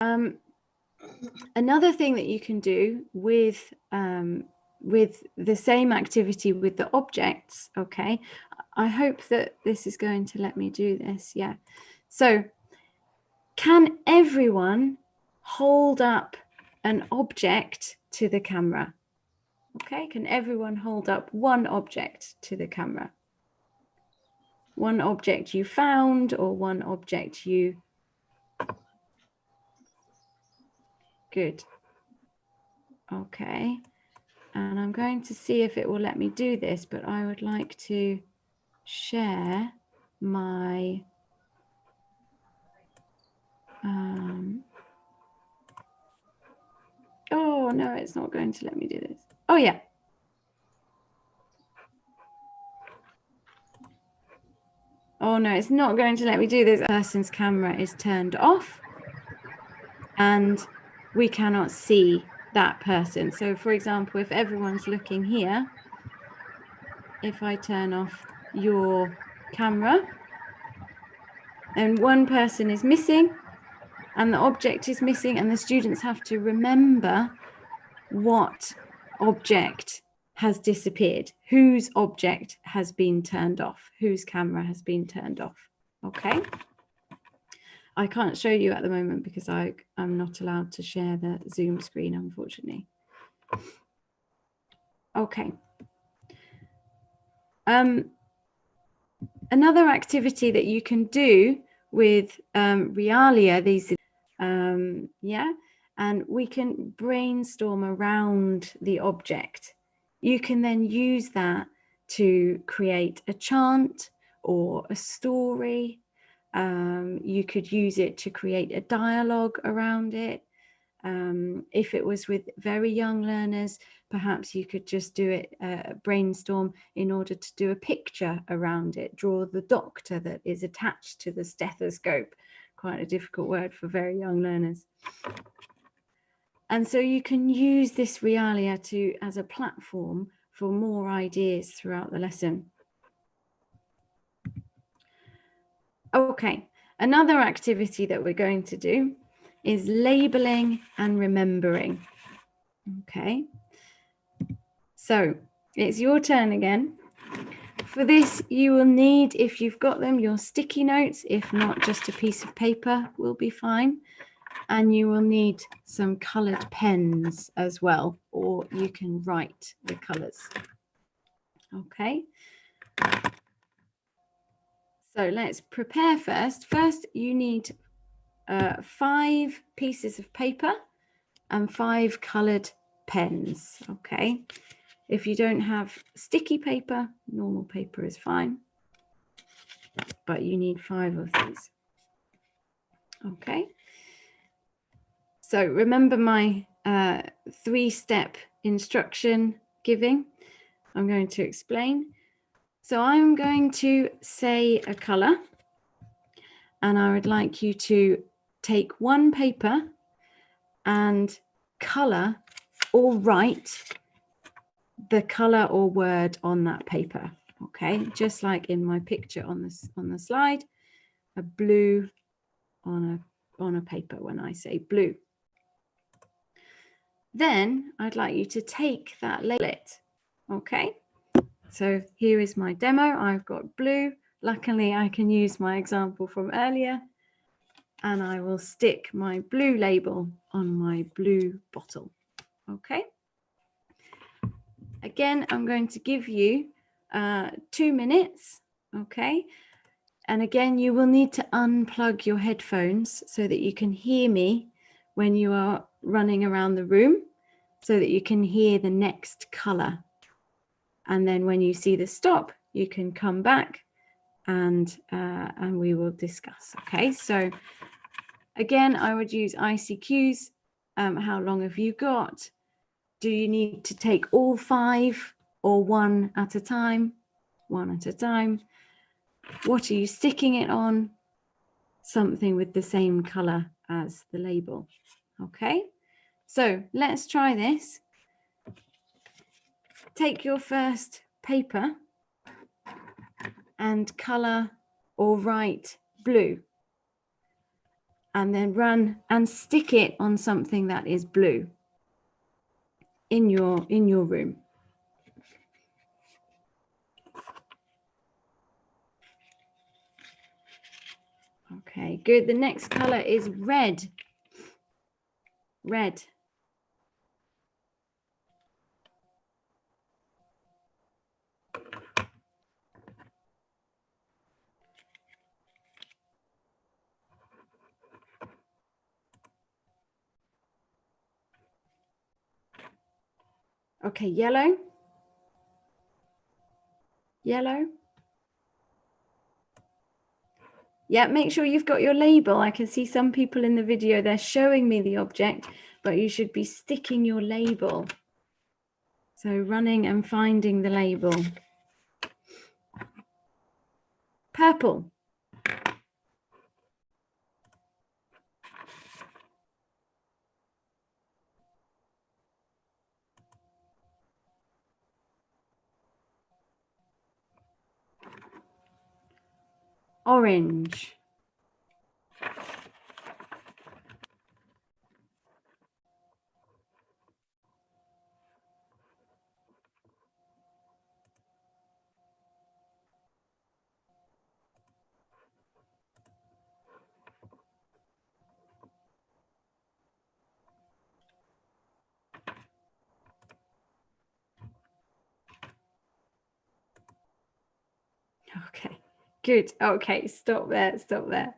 Another thing that you can do with the same activity with the objects, okay, I hope that this is going to let me do this. Yeah. So can everyone hold up an object to the camera? Okay, can everyone hold up one object to the camera? One object you found or one object you... Good. Okay. And I'm going to see if it will let me do this, but I would like to share my oh no, it's not going to let me do this. Oh yeah. Oh no, it's not going to let me do this. The person's camera is turned off and we cannot see that person. So for example, if everyone's looking here, if I turn off your camera and one person is missing and the object is missing, and the students have to remember what object has disappeared, whose object has been turned off, whose camera has been turned off. Okay. I can't show you at the moment because I'm not allowed to share the Zoom screen, unfortunately. Okay. Another activity that you can do with Realia, these, yeah, and we can brainstorm around the object. You can then use that to create a chant or a story. You could use it to create a dialogue around it. If it was with very young learners, perhaps you could just do it, brainstorm in order to do a picture around it, draw the doctor that is attached to the stethoscope, quite a difficult word for very young learners. And so you can use this Realia as a platform for more ideas throughout the lesson. Okay, another activity that we're going to do is labeling and remembering. Okay, so it's your turn again. For this, you will need, if you've got them, your sticky notes. If not, just a piece of paper will be fine. And you will need some coloured pens as well, or you can write the colours. Okay. So let's prepare first. First, you need 5 pieces of paper and 5 coloured pens. Okay. If you don't have sticky paper, normal paper is fine, but you need 5 of these. Okay. So remember my 3-step instruction giving. I'm going to explain. So I'm going to say a colour, and I would like you to take one paper and colour or write the colour or word on that paper. Okay, just like in my picture on the slide, a blue on a paper when I say blue. Then I'd like you to take that label. Okay, so here is my demo. I've got blue. Luckily, I can use my example from earlier, and I will stick my blue label on my blue bottle. Okay. Again, I'm going to give you 2 minutes. Okay. And again, you will need to unplug your headphones so that you can hear me when you are running around the room, so that you can hear the next color. And then when you see the stop, you can come back and we will discuss. Okay, so again, I would use ICQs. How long have you got? Do you need to take all 5 or one at a time? One at a time. What are you sticking it on? Something with the same color as the label. Okay, so let's try this. Take your first paper and color or write blue. and then run and stick it on something that is blue in your room. Okay, good. The next color is red. Red. Okay, yellow. Yellow. Yeah, make sure you've got your label. I can see some people in the video, they're showing me the object, but you should be sticking your label. So running and finding the label. Purple. Orange. Okay, good. Okay, stop there, stop there.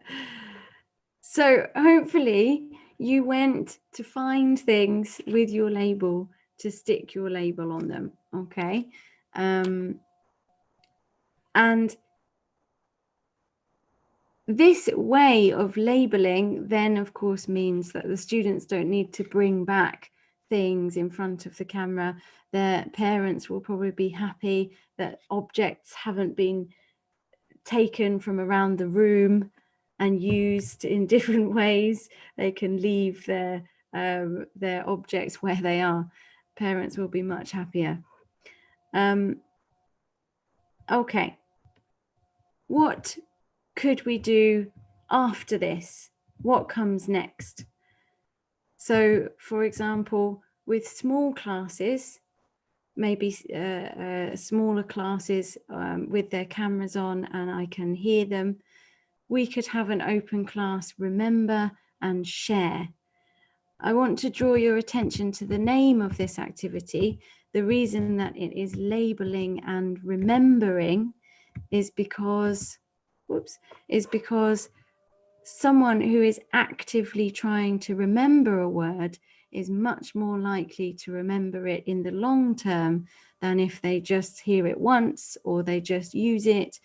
So hopefully you went to find things with your label to stick your label on them, okay? And this way of labeling then, of course, means that the students don't need to bring back things in front of the camera. Their parents will probably be happy that objects haven't been taken from around the room and used in different ways. They can leave their objects where they are. Parents will be much happier. Okay, what could we do after this? What comes next? So, for example, with small classes, maybe smaller classes with their cameras on and I can hear them, we could have an open class, remember and share. I want to draw your attention to the name of this activity. The reason that it is labeling and remembering is because, someone who is actively trying to remember a word is much more likely to remember it in the long term than if they just hear it once or they just use it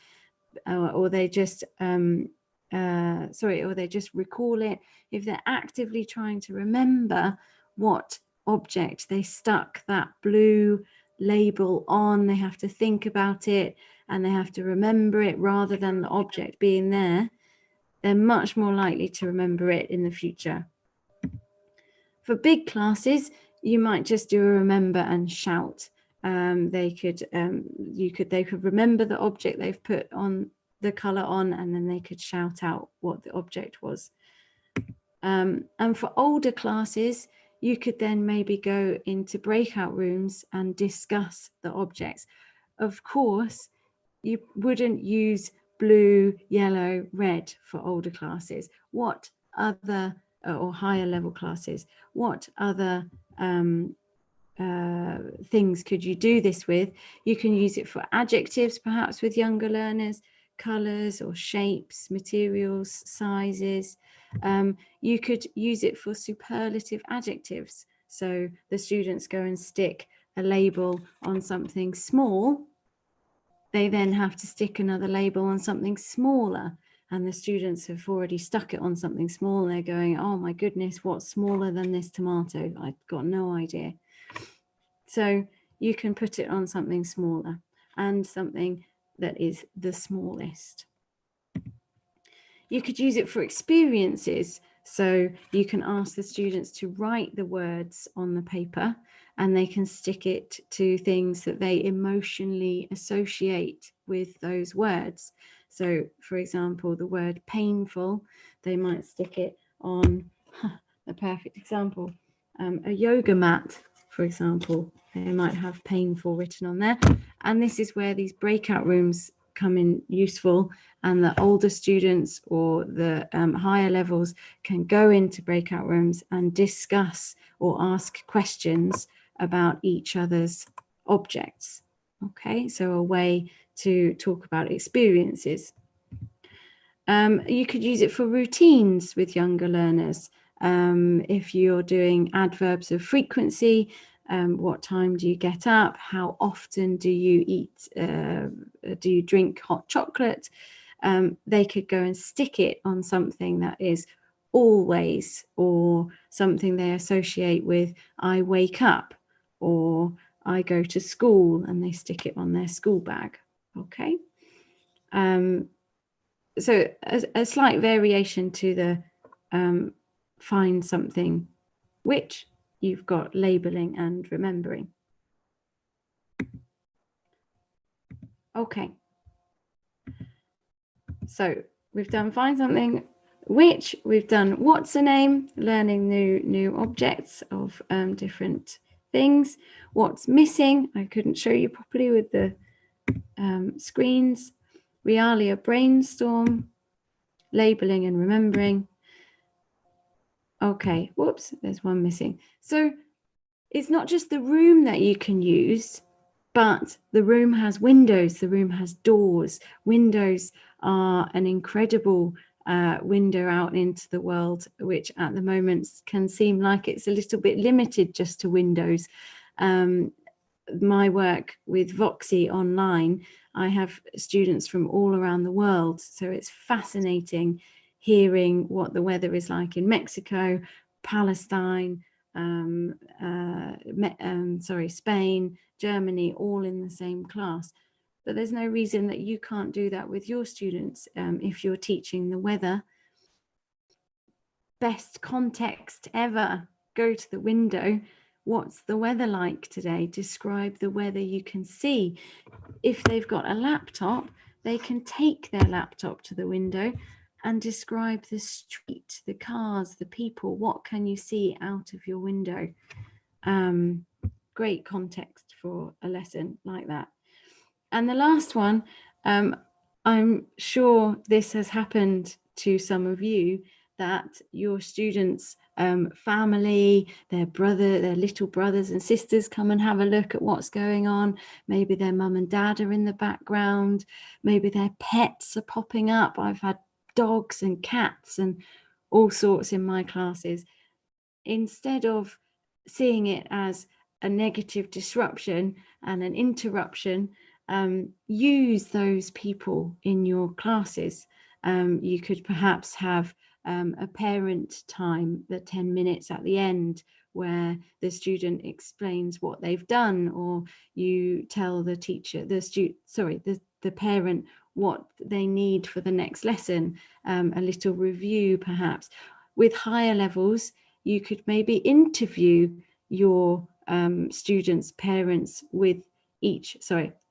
or they just or they just recall it. If they're actively trying to remember what object they stuck that blue label on, they have to think about it and they have to remember it rather than the object being there. They're much more likely to remember it in the future. For big classes, you might just do a remember and shout. They could remember the object they've put on the color on, and then they could shout out what the object was. And for older classes, you could then maybe go into breakout rooms and discuss the objects. Of course, you wouldn't use blue, yellow, red for older classes. What other, or higher level classes, what other things could you do this with? You can use it for adjectives, perhaps with younger learners, colors or shapes, materials, sizes. You could use it for superlative adjectives. So the students go and stick a label on something small. They then have to stick another label on something smaller. And the students have already stuck it on something small. They're going, oh my goodness, what's smaller than this tomato? I've got no idea. So you can put it on something smaller and something that is the smallest. You could use it for experiences. So you can ask the students to write the words on the paper and they can stick it to things that they emotionally associate with those words. So for example, the word painful, they might stick it on the perfect example, a yoga mat, for example. They might have painful written on there. And this is where these breakout rooms come in useful, and the older students or the higher levels can go into breakout rooms and discuss or ask questions about each other's objects. Okay, so a way to talk about experiences. You could use it for routines with younger learners. If you're doing adverbs of frequency, what time do you get up? How often do you eat? Do you drink hot chocolate? They could go and stick it on something that is always, or something they associate with I wake up, or I go to school, and they stick it on their school bag. Okay. So a slight variation to the find something which, you've got labeling and remembering. Okay. So we've done find something which, we've done what's a name, learning new objects of different things. What's missing, I couldn't show you properly with the screens. Realia brainstorm, labeling and remembering. Okay, whoops, there's one missing. So it's not just the room that you can use, but the room has windows, the room has doors. Windows are an incredible window out into the world, which at the moment can seem like it's a little bit limited just to windows. My work with Voxy online, I have students from all around the world, so it's fascinating hearing what the weather is like in Mexico, Palestine, Spain, Germany, all in the same class. But there's no reason that you can't do that with your students if you're teaching the weather. Best context ever, go to the window. What's the weather like today? Describe the weather you can see. If they've got a laptop, they can take their laptop to the window and describe the street, the cars, the people. What can you see out of your window? Great context for a lesson like that. And the last one, I'm sure this has happened to some of you, that your students' family, their little brothers and sisters come and have a look at what's going on. Maybe their mum and dad are in the background. Maybe their pets are popping up. I've had dogs and cats and all sorts in my classes. Instead of seeing it as a negative disruption and an interruption, use those people in your classes. You could perhaps have a parent time, the 10 minutes at the end, where the student explains what they've done, or you tell the teacher, the parent, what they need for the next lesson, a little review perhaps. With higher levels, you could maybe interview your students' parents with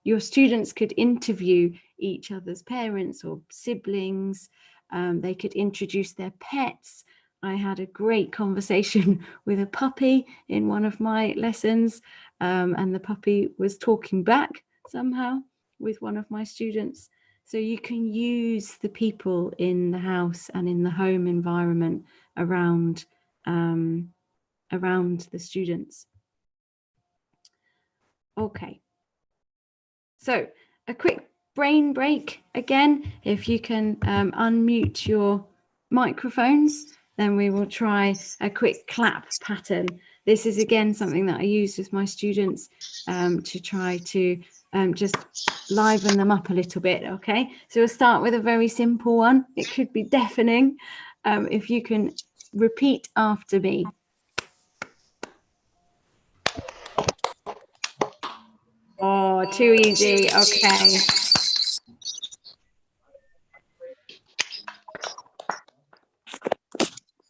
your students could interview each other's parents or siblings. They could introduce their pets. I had a great conversation with a puppy in one of my lessons, and the puppy was talking back somehow with one of my students. So you can use the people in the house and in the home environment around the students. Okay. So a quick brain break again. If you can unmute your microphones, then we will try a quick clap pattern. This is again something that I use with my students to try to just liven them up a little bit. Okay, so we'll start with a very simple one. It could be deafening. If you can repeat after me. Oh, too easy. Okay.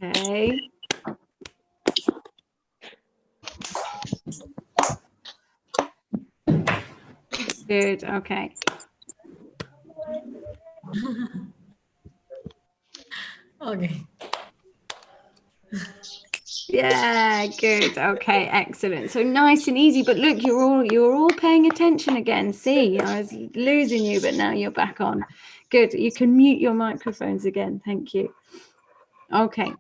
Okay. Good. Okay. Okay. Yeah, good. Okay, excellent. So nice and easy, but look, you're all paying attention again. See, I was losing you, but now you're back on. Good. You can mute your microphones again. Thank you. Okay.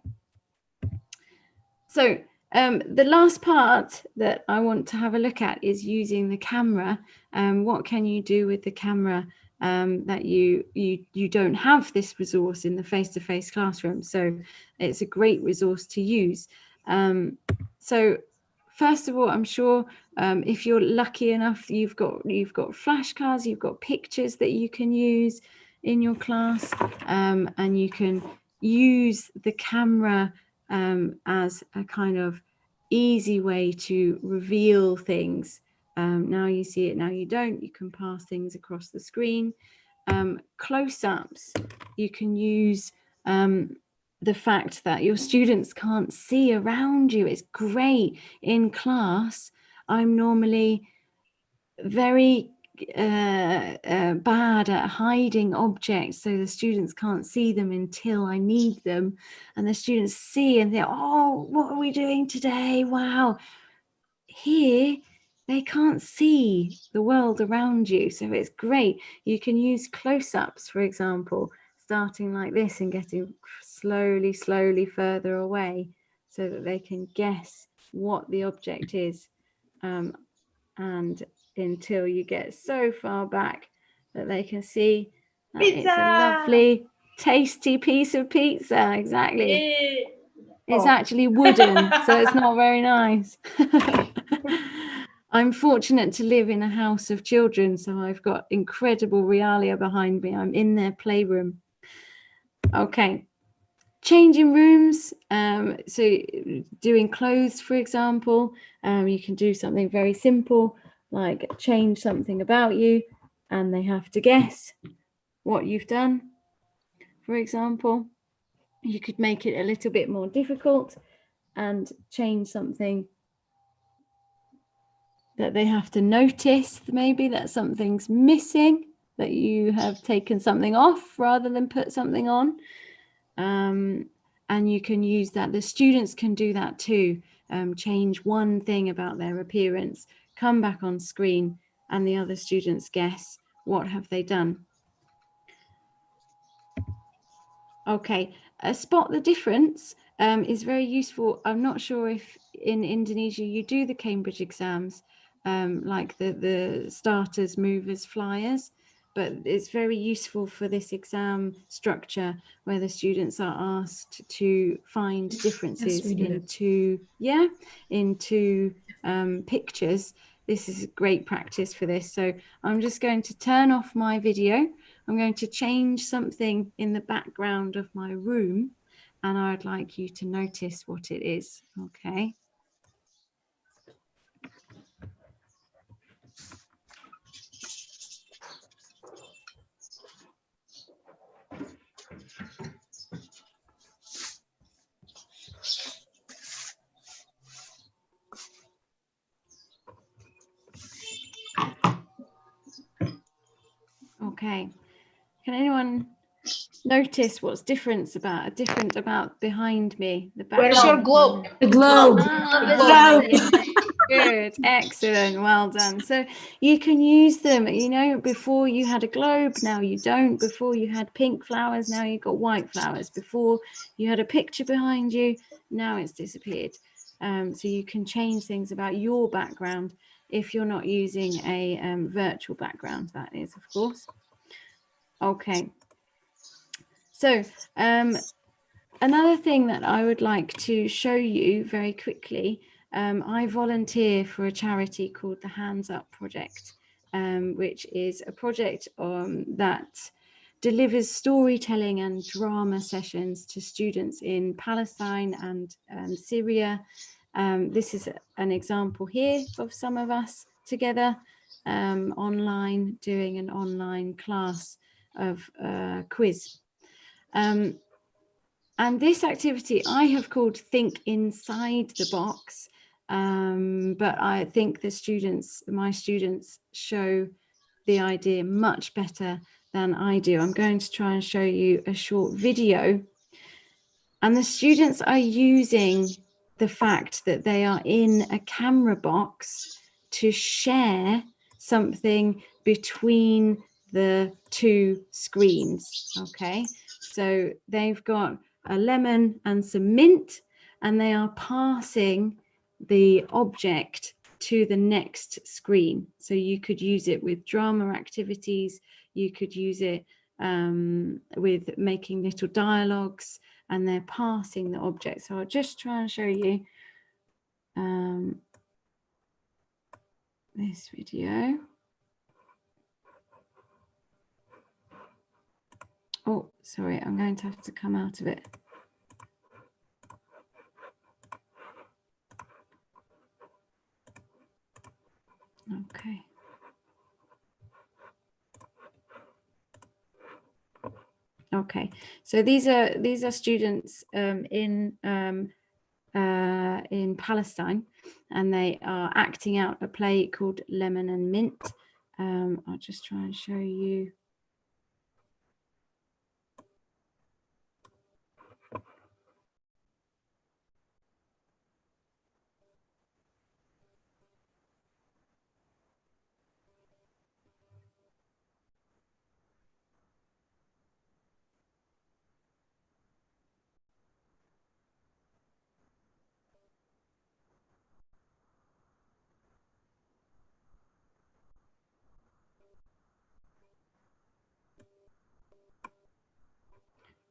So the last part that I want to have a look at is using the camera. What can you do with the camera that you don't have this resource in the face-to-face classroom? So it's a great resource to use. So first of all, I'm sure if you're lucky enough, you've got flashcards, you've got pictures that you can use in your class, and you can use the camera as a kind of easy way to reveal things. Now you see it, now you don't. You can pass things across the screen. Close-ups, you can use the fact that your students can't see around you. It's great in class. I'm normally very bad at hiding objects so the students can't see them until I need them, and the students see and they're, oh, what are we doing today? Wow. Here they can't see the world around you, so it's great. You can use close-ups, for example, starting like this and getting slowly further away so that they can guess what the object is, and until you get so far back that they can see that it's a lovely tasty piece of pizza. Exactly. It's actually wooden, so it's not very nice. I'm fortunate to live in a house of children, so I've got incredible realia behind me. I'm in their playroom. Okay. Changing rooms, so doing clothes, for example, you can do something very simple like change something about you and they have to guess what you've done. For example, you could make it a little bit more difficult and change something that they have to notice, maybe that something's missing, that you have taken something off rather than put something on. And you can use that. The students can do that too. Change one thing about their appearance, come back on screen, and the other students guess what have they done. Okay, spot the difference is very useful. I'm not sure if in Indonesia you do the Cambridge exams, like the starters, movers, flyers, but it's very useful for this exam structure where the students are asked to find differences into pictures. This is great practice for this. So I'm just going to turn off my video. I'm going to change something in the background of my room, and I'd like you to notice what it is. Okay. Okay. Can anyone notice what's different about behind me? The background. Where's your globe? The globe. Ah, good, excellent, well done. So you can use them, you know, before you had a globe, now you don't. Before you had pink flowers, now you've got white flowers. Before you had a picture behind you, now it's disappeared. So you can change things about your background if you're not using a virtual background, that is, of course. Okay. So another thing that I would like to show you very quickly, I volunteer for a charity called the Hands Up Project, which is a project that delivers storytelling and drama sessions to students in Palestine and Syria. This is an example here of some of us together online doing an online class of quiz. And this activity I have called Think Inside the Box, but I think my students show the idea much better than I do. I'm going to try and show you a short video, and the students are using the fact that they are in a camera box to share something between the two screens. Okay, so they've got a lemon and some mint, and they are passing the object to the next screen. So you could use it with drama activities, you could use it with making little dialogues, and they're passing the object. So I'll just try and show you this video. Oh, sorry, I'm going to have to come out of it. Okay. Okay, so these are students in Palestine, and they are acting out a play called Lemon and Mint. I'll just try and show you.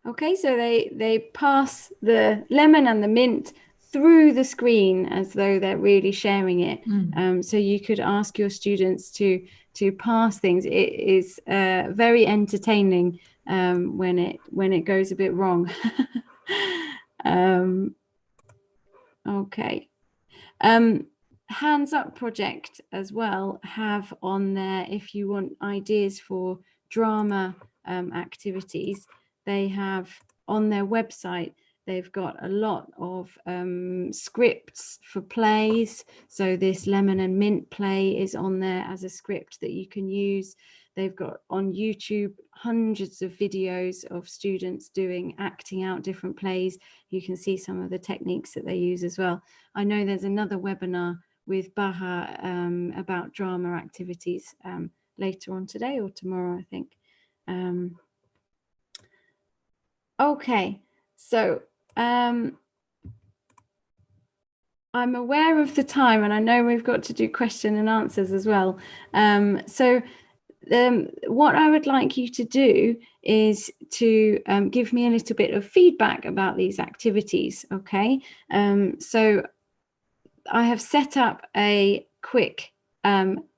Okay, so they pass the lemon and the mint through the screen as though they're really sharing it. So you could ask your students to pass things. It is very entertaining when it goes a bit wrong. Okay. Hands Up Project as well have on there, if you want ideas for drama activities, they have on their website, they've got a lot of scripts for plays. So this Lemon and Mint play is on there as a script that you can use. They've got on YouTube hundreds of videos of students acting out different plays. You can see some of the techniques that they use as well. I know there's another webinar with Baha about drama activities later on today or tomorrow, I think. Okay, so I'm aware of the time, and I know we've got to do question and answers as well. What I would like you to do is to give me a little bit of feedback about these activities, okay? So I have set up a quick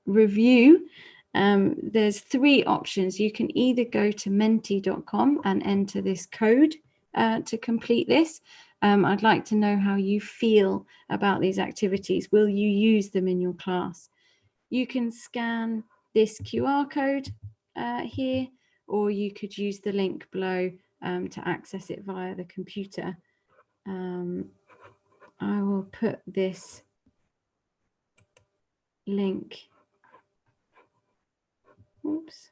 review. There's 3 options. You can either go to menti.com and enter this code to complete this. I'd like to know how you feel about these activities. Will you use them in your class? You can scan this QR code here, or you could use the link below to access it via the computer. I will put this link. Oops.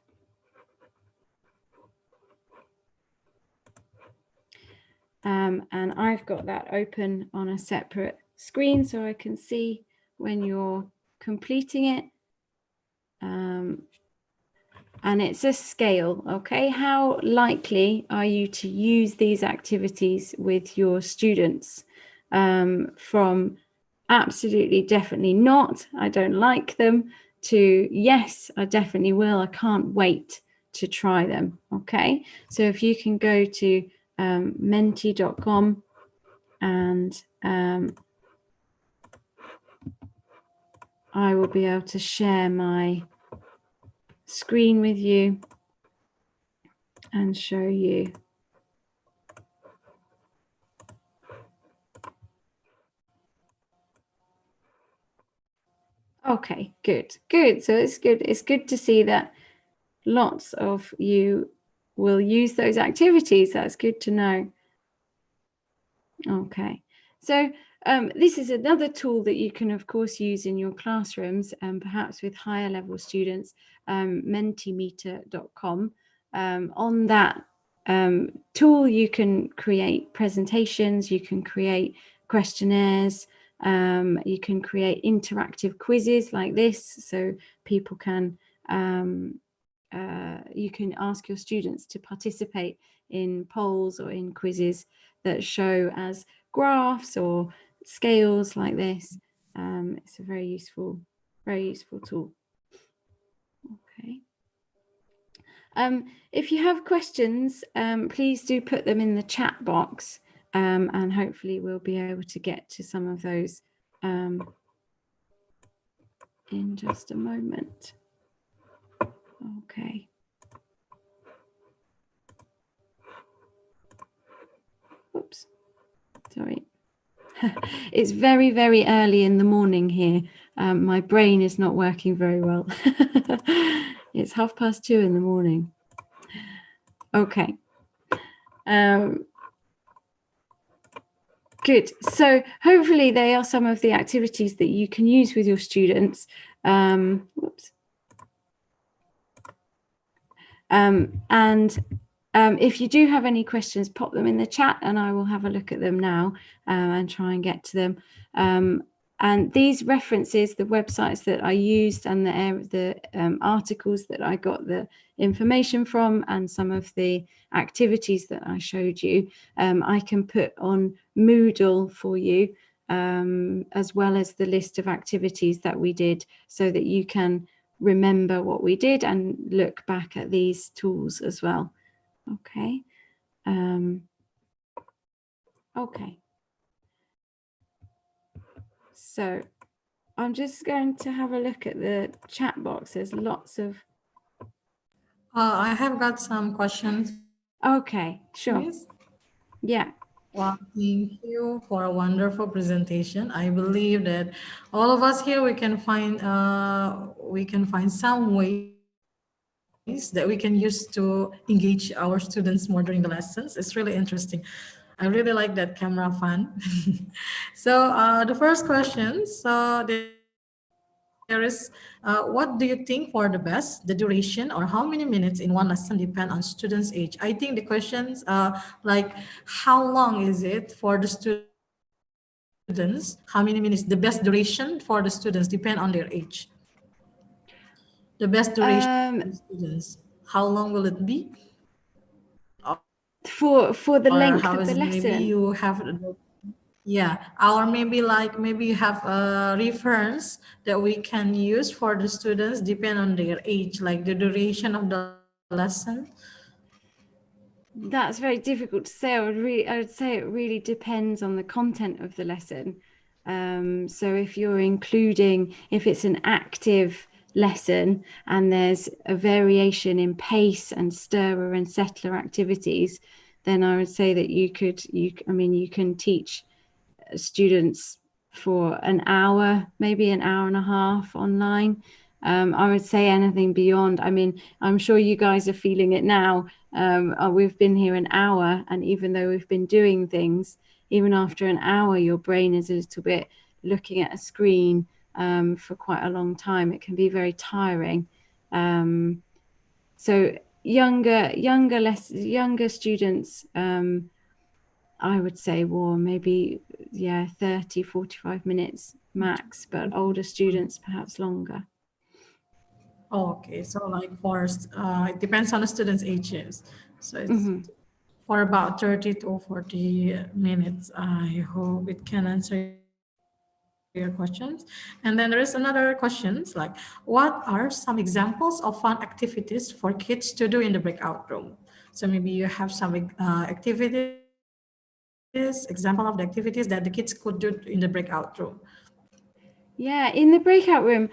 And I've got that open on a separate screen so I can see when you're completing it. And it's a scale, okay? How likely are you to use these activities with your students? From absolutely, definitely not, I don't like them, to yes, I definitely will, I can't wait to try them, okay? So if you can go to menti.com and I will be able to share my screen with you and show you. Okay, good. So it's good. It's good to see that lots of you will use those activities. That's good to know. Okay, so this is another tool that you can, of course, use in your classrooms, and perhaps with higher level students, mentimeter.com. On that tool, you can create presentations, you can create questionnaires. You can create interactive quizzes like this, so people can, you can ask your students to participate in polls or in quizzes that show as graphs or scales like this. It's a very useful tool. Okay. If you have questions, please do put them in the chat box, and hopefully we'll be able to get to some of those in just a moment. Okay. Oops, sorry. It's very, very early in the morning here. My brain is not working very well. It's 2:30 in the morning. Okay. Good. So hopefully they are some of the activities that you can use with your students. Whoops. If you do have any questions, pop them in the chat and I will have a look at them now and try and get to them. And these references, the websites that I used and the articles that I got the information from and some of the activities that I showed you, I can put on Moodle for you, as well as the list of activities that we did, so that you can remember what we did and look back at these tools as well. Okay. Okay. So I'm just going to have a look at the chat box. There's lots of. I have got some questions. Okay, sure. Please. Yeah. Well, thank you for a wonderful presentation. I believe that all of us here we can find some ways that we can use to engage our students more during the lessons. It's really interesting. I really like that camera fun. So the first question, so there is, what do you think for the best, the duration or how many minutes in one lesson depend on students' age? I think the questions like how long is it for the students, how many minutes, the best duration for the students depend on their age. The best duration for the students, how long will it be? For the Or length how of is the it? Maybe lesson. you have, yeah, or maybe you have a reference that we can use for the students depend on their age, like the duration of the lesson. That's very difficult to say. I would say it really depends on the content of the lesson. So if you're including, if it's an active lesson and there's a variation in pace and stirrer and settler activities, then I would say that you can teach students for an hour, maybe an hour and a half online. I would say anything beyond. I mean, I'm sure you guys are feeling it now. We've been here an hour, and even though we've been doing things, even after an hour, your brain is a little bit looking at a screen for quite a long time. It can be very tiring. So younger students, I would say, well, maybe, 30, 45 minutes max, but older students perhaps longer. Okay, so like for it depends on the students' ages. So it's for about 30 to 40 minutes. I hope it can answer your questions. And then there is another questions like, what are some examples of fun activities for kids to do in the breakout room? So maybe you have some example of the activities that the kids could do in the breakout room. Yeah, in the breakout room,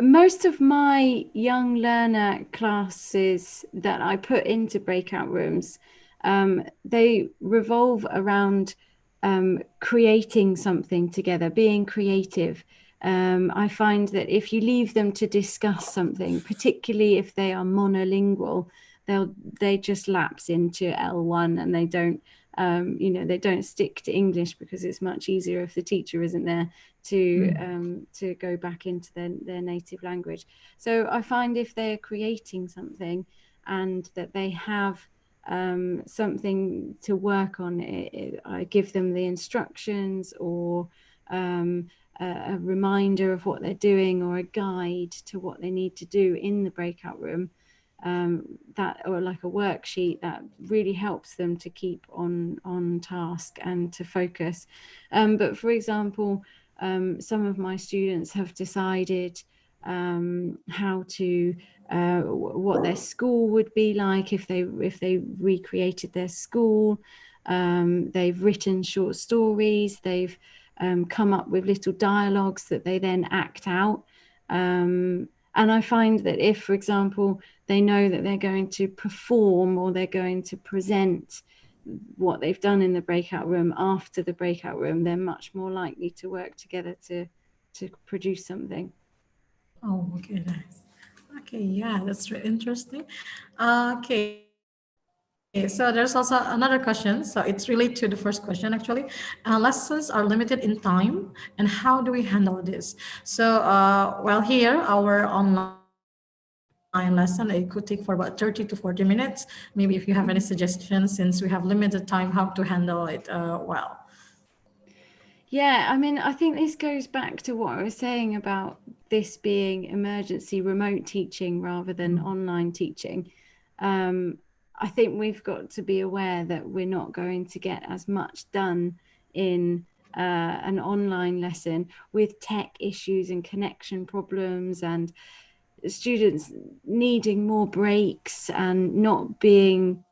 most of my young learner classes that I put into breakout rooms, they revolve around creating something together, being creative. I find that if you leave them to discuss something, particularly if they are monolingual, they just lapse into L1 and they don't they don't stick to English, because it's much easier if the teacher isn't there to go back into their native language. So I find if they're creating something and that they have something to work on. I give them the instructions, or a reminder of what they're doing, or a guide to what they need to do in the breakout room, that, or like a worksheet that really helps them to keep on task and to focus. But for example, some of my students have decided how to what their school would be like if they recreated their school. They've written short stories. They've come up with little dialogues that they then act out. And I find that if, for example, they know that they're going to perform or they're going to present what they've done in the breakout room after the breakout room, they're much more likely to work together to produce something. Oh, okay, nice. Okay, yeah, that's really interesting. Okay, so there's also another question. So it's related to the first question actually. Lessons are limited in time, and how do we handle this? So, well, here our online lesson, it could take for about 30 to 40 minutes. Maybe if you have any suggestions, since we have limited time, how to handle it well. Yeah, I mean, I think this goes back to what I was saying about this being emergency remote teaching rather than online teaching. I think we've got to be aware that we're not going to get as much done in an online lesson with tech issues and connection problems, and students needing more breaks and not being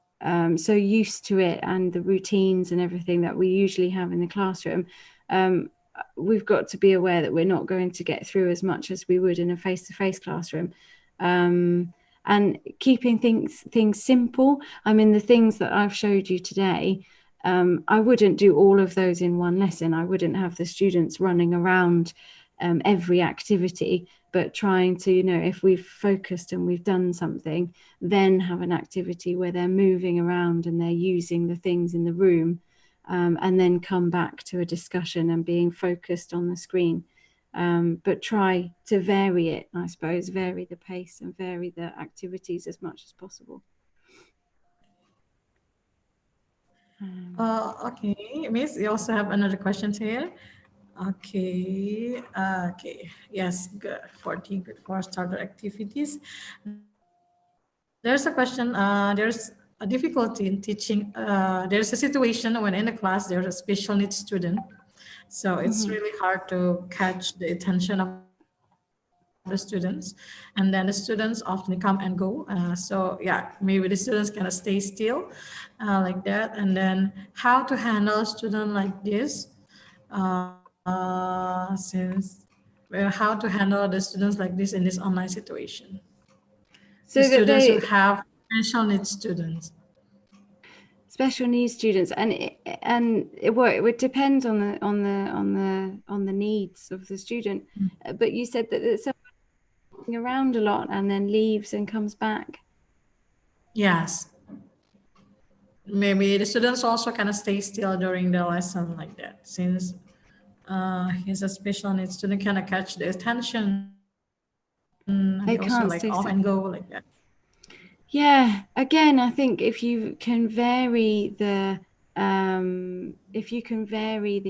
so used to it and the routines and everything that we usually have in the classroom. We've got to be aware that we're not going to get through as much as we would in a face-to-face classroom. And keeping things simple. I mean, the things that I've showed you today, I wouldn't do all of those in one lesson. I wouldn't have the students running around every activity, but trying to, if we've focused and we've done something, then have an activity where they're moving around and they're using the things in the room, and then come back to a discussion and being focused on the screen. But try to vary it, I suppose, vary the pace and vary the activities as much as possible. Okay, Miss, you also have another question here. Okay, okay, yes, good. 40 good for starter activities. There's a question, there's a difficulty in teaching. There's a situation when in a class there's a special needs student. So it's really hard to catch the attention of the students, and then the students often come and go. So yeah, maybe the students can stay still like that. And then how to handle a student like this, since how to handle the students like this in this online situation. So The that students who have special needs students. Special needs students, and it depends on the needs of the student. But you said that it's around a lot and then leaves and comes back. Yes. Maybe the students also kind of stay still during the lesson like that, since he's a special needs student, kind of catch the attention. They also can't like stay off still. and go like that. Yeah, again, I think if you can vary the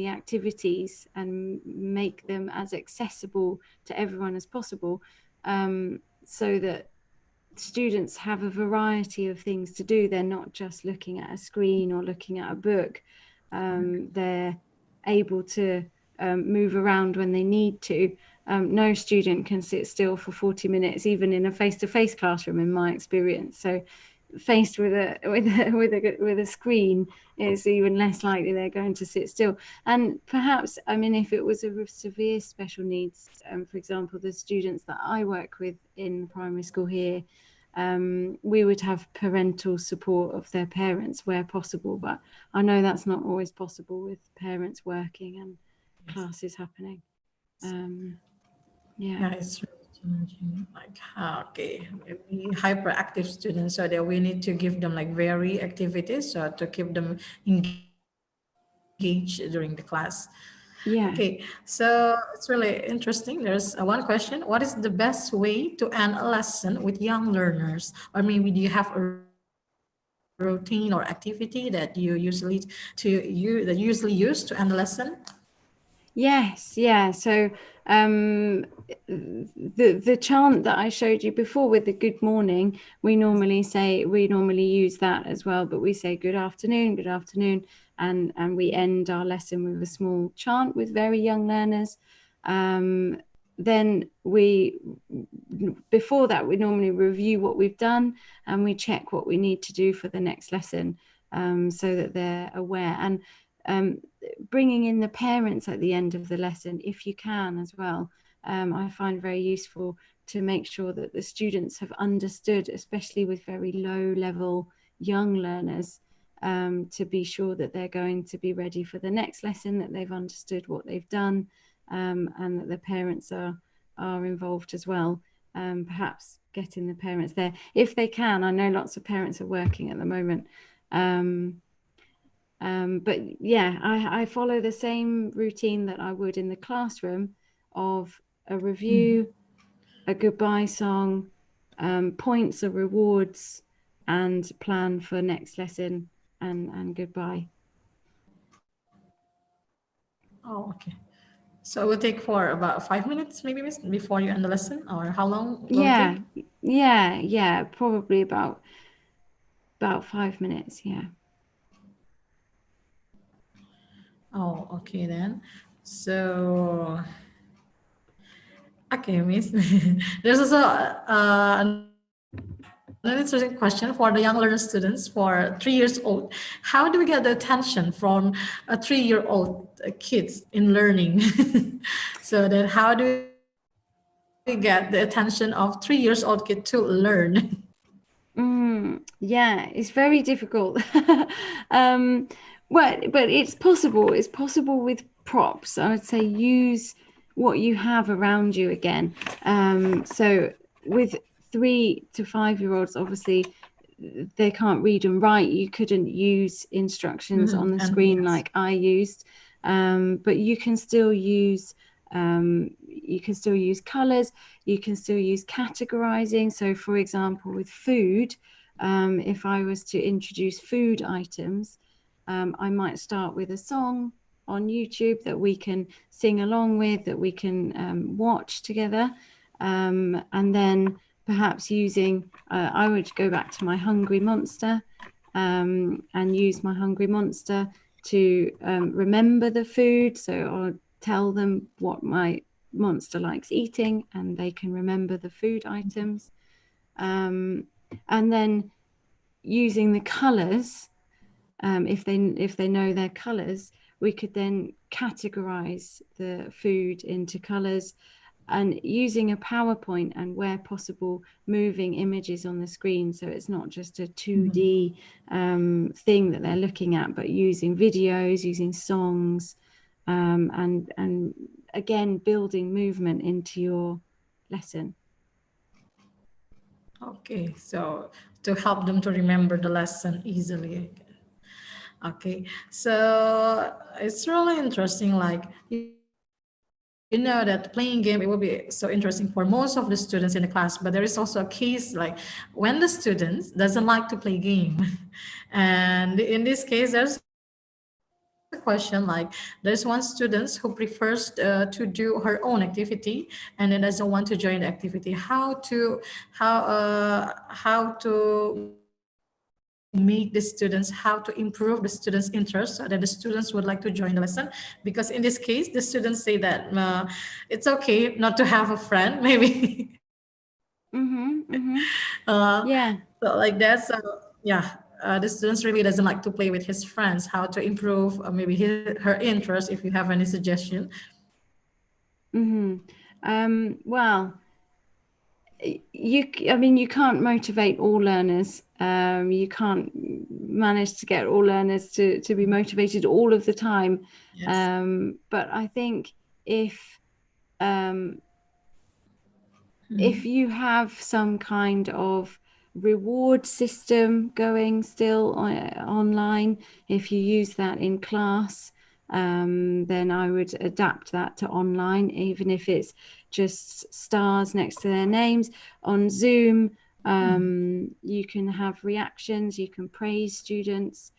activities and make them as accessible to everyone as possible, so that students have a variety of things to do. They're not just looking at a screen or looking at a book. They're able to move around when they need to. No student can sit still for 40 minutes, even in a face-to-face classroom, in my experience. So faced with a screen, it's even less likely they're going to sit still. And perhaps, I mean, if it was a severe special needs, for example, the students that I work with in primary school here, we would have parental support of their parents where possible, but I know that's not always possible with parents working and classes happening. Yeah, it's really challenging. Like, okay, maybe hyperactive students, so that we need to give them like very activities, so to keep them engaged during the class. Yeah. Okay, so it's really interesting. There's one question. What is the best way to end a lesson with young learners? Or maybe do you have a rule routine or activity that you usually use to end the lesson? Yes, yeah. So the chant that I showed you before with the good morning, we normally use that as well, but we say good afternoon, and we end our lesson with a small chant with very young learners. Then before that, we normally review what we've done and we check what we need to do for the next lesson, so that they're aware. And bringing in the parents at the end of the lesson, if you can as well, I find very useful to make sure that the students have understood, especially with very low level young learners, to be sure that they're going to be ready for the next lesson, that they've understood what they've done, and that the parents are involved as well. Perhaps getting the parents there if they can. I know lots of parents are working at the moment. But yeah, I follow the same routine that I would in the classroom, of a review, a goodbye song, points or rewards, and plan for next lesson and goodbye. Oh, okay. So it will take for about 5 minutes, maybe, Miss, before you end the lesson, or how long will it Yeah, take? yeah, probably about 5 minutes. Yeah. Oh, okay then. So, okay, Miss. There's also another interesting question for the young learner students for 3 years old. How do we get the attention from a 3-year-old kids in learning? So then how do we get the attention of 3 years old kid to learn? Yeah, it's very difficult. But it's possible. It's possible with props. I would say use what you have around you again. So with 3 to 5 year olds, obviously they can't read and write. You couldn't use instructions on the And screen yes. like I used, but you can still use colors. You can still use categorizing. So, for example, with food, if I was to introduce food items, I might start with a song on YouTube that we can sing along with, that we can watch together, and then perhaps I would go back to my Hungry Monster, and use my Hungry Monster to remember the food. So I'll tell them what my monster likes eating, and they can remember the food items. And then using the colors, if they know their colors, we could then categorize the food into colors, and using a PowerPoint, and where possible moving images on the screen, so it's not just a 2D thing that they're looking at, but using videos, using songs, and again building movement into your lesson. Okay, so to help them to remember the lesson easily. Okay, so it's really interesting. Like, you know that playing game, it will be so interesting for most of the students in the class, but there is also a case like when the students doesn't like to play game. And in this case, there's a question like there's one student who prefers to do her own activity and then doesn't want to join the activity. How to make the students, how to improve the students' interest so that the students would like to join the lesson? Because in this case, the students say that it's okay not to have a friend, maybe. Yeah. So like that. So yeah, the students really doesn't like to play with his friends. How to improve maybe her interest? If you have any suggestion. Well, you can't motivate all learners. You can't manage to get all learners to be motivated all of the time. Yes. But I think if you have some kind of reward system going still online, if you use that in class, then I would adapt that to online, even if it's just stars next to their names. On Zoom, You can have reactions, you can praise students,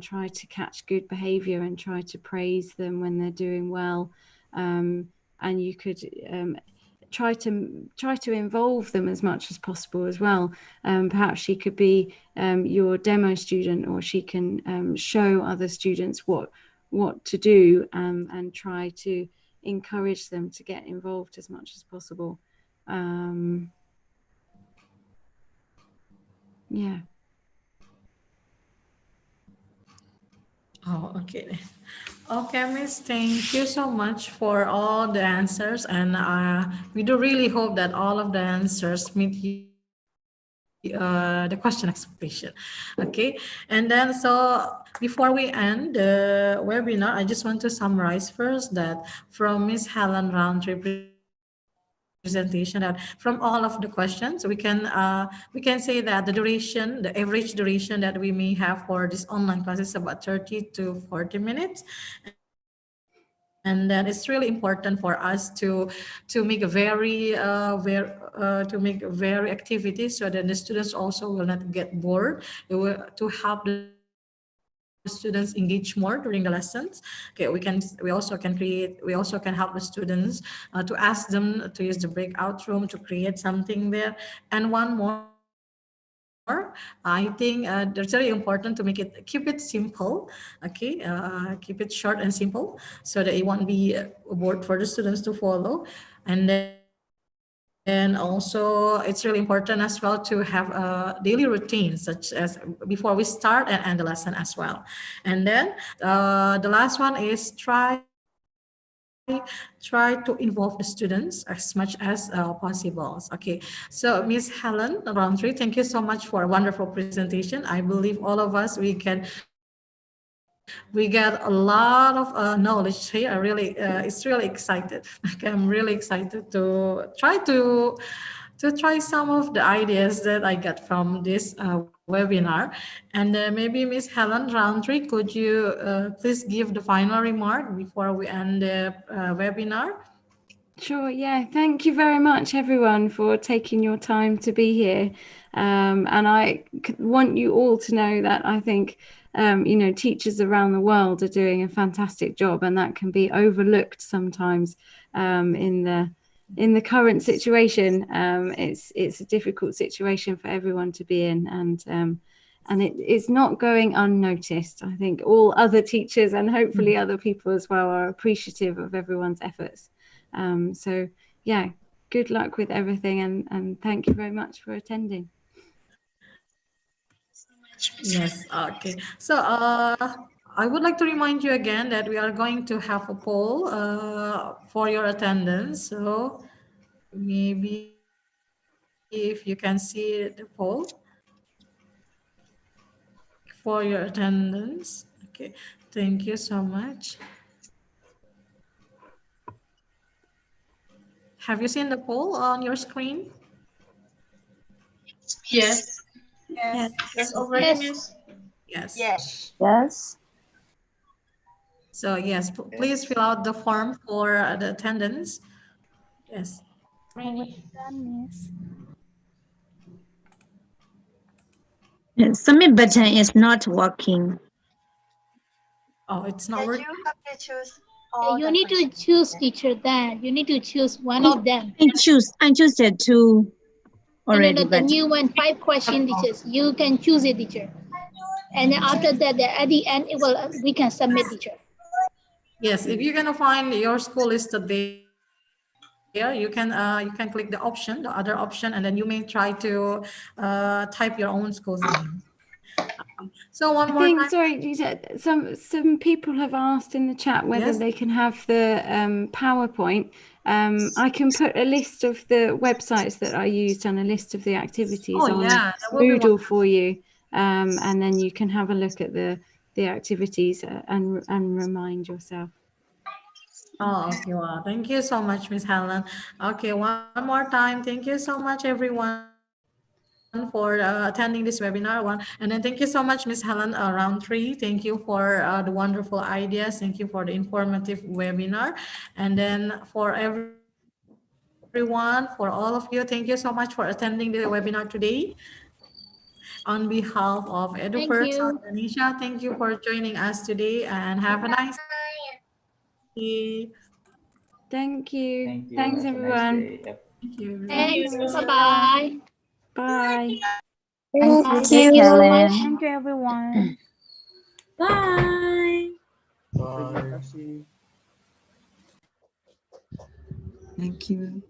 try to catch good behavior and try to praise them when they're doing well. And you could try to involve them as much as possible as well. Perhaps she could be your demo student, or she can show other students what to do, and try to encourage them to get involved as much as possible. Yeah. Oh, okay. Okay, Miss, thank you so much for all the answers. And we do really hope that all of the answers meet the question expectation. Okay. And then, so before we end the webinar, I just want to summarize first that from Miss Helen Roundtree presentation, that from all of the questions we can say that the average duration that we may have for this online class is about 30 to 40 minutes. And then it's really important for us to make a very activity, so that the students also will not get bored. To help the students engage more during the lessons. Okay, we also can help the students to ask them to use the breakout room to create something there. And one more, I think it's very important to keep it simple. Okay, keep it short and simple, so that it won't be bored for the students to follow. And then also, it's really important as well to have a daily routine, such as before we start and end the lesson as well. And then the last one is try to involve the students as much as possible. Okay, so Miss Helen Roundtree, thank you so much for a wonderful presentation. I believe all of us, we get a lot of knowledge here. It's really excited. Okay, I'm really excited to try some of the ideas that I got from this webinar. And maybe Miss Helen Roundtree, could you please give the final remark before we end the webinar? Sure, yeah. Thank you very much, everyone, for taking your time to be here. And I want you all to know that I think, teachers around the world are doing a fantastic job, and that can be overlooked sometimes in the current situation. It's a difficult situation for everyone to be in, and it's not going unnoticed. I think all other teachers, and hopefully other people as well, are appreciative of everyone's efforts. So yeah, good luck with everything, and thank you very much for attending. Yes, okay. So I would like to remind you again that we are going to have a poll for your attendance. So maybe if you can see the poll for your attendance. Okay, thank you so much. Have you seen the poll on your screen? Yes. Yes. Yes, already, Miss. Yes. Yes. Yes. So yes, please fill out the form for the attendance. Yes. The submit button is not working. Oh, it's not Did working. you have to choose all You the need to questions? choose teacher then. You need to choose one of them. I choose the two already. No, the but new one, 5 question teachers. You can choose a teacher. And then after that, at the end, we can submit teacher. Yes, if you're gonna find your school listed there, you can click the other option, and then you may try to type your own school's name. So one more time. Sorry, some people have asked in the chat whether they can have the PowerPoint. I can put a list of the websites that I used and a list of the activities on Moodle for you, and then you can have a look at the activities and remind yourself. Oh, okay. Wow. Thank you so much, Miss Helen. Okay, one more time. Thank you so much, everyone, for attending this webinar. And then thank you so much, Miss Helen Roundtree. Thank you for the wonderful ideas. Thank you for the informative webinar. And then for everyone everyone, for all of you. Thank you so much for attending the webinar today. On behalf of EduFirst you. Indonesia, thank you for joining us today and have a nice day. Thank you. Thank you. Thanks, Have a nice everyone. day. Yep. Thank you. Thanks. everyone. Bye-bye. Bye. Thank Thank you so Helen. much. Thank you, everyone. Bye. Terima kasih. Thank you.